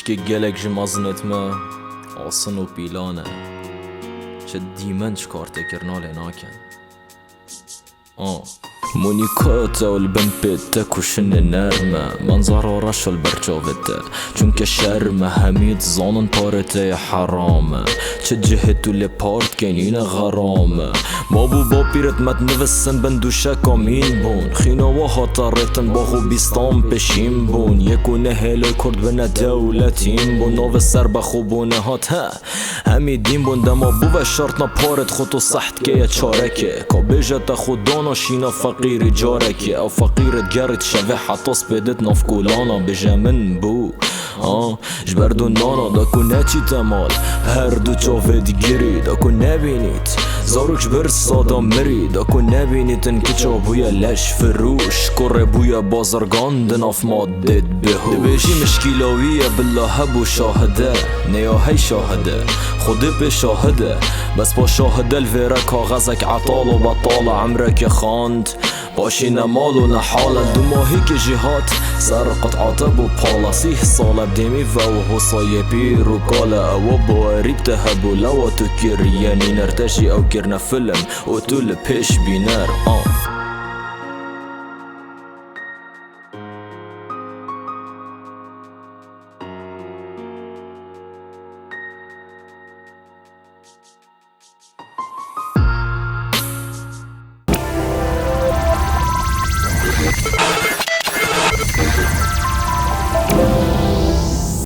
تشكي gelek ji meznet me asın û pîlan e çi dîmen ji kar tê kirnalê nakin. مونیکات اول بم پیت کشن نرمه منظر رشل برچاوته چون که شرمه همید زانن پارته حرامه چه جهتو لپارت کنین غرامه ما بو با پیرت مد نوستن بندوشه کامین بون خینا و خاطرتن با خوبیستان پشیم بون یکو نهلای کرد بنا دولتین بون نو سر بخوبونه هات همی دین بون دما بو و شرطنا پارت خودو سحت که یه چارکه که بیجت خودانا شینا فقیر جارکی او فقیرت گرد شوه حتی سپیدت نافکولانا بجه من بو جبردو نانا داکو نچی تمال هر دو چاوه دیگری داکو نبینید زاروک بر سادا مری داکو نبینید ان کچا بویا لش فروش کره بویا بازرگان دناف مادد بهوش دبیشی مشکیلاویه بالله هبو شاهده نیا هی شاهده خودی به شاهده بس با شاهده الویره کاغذک عطال و بطال عمرک خاند باشی نمال و نحالا دو ماهی که جهات سر قطعات بو پالاسیه سال بدیمی و حصای پیر و کالا او باریب تهبو لوا تو کر یعنی نرتشی او کرنا فیلم و تو لپیش بینر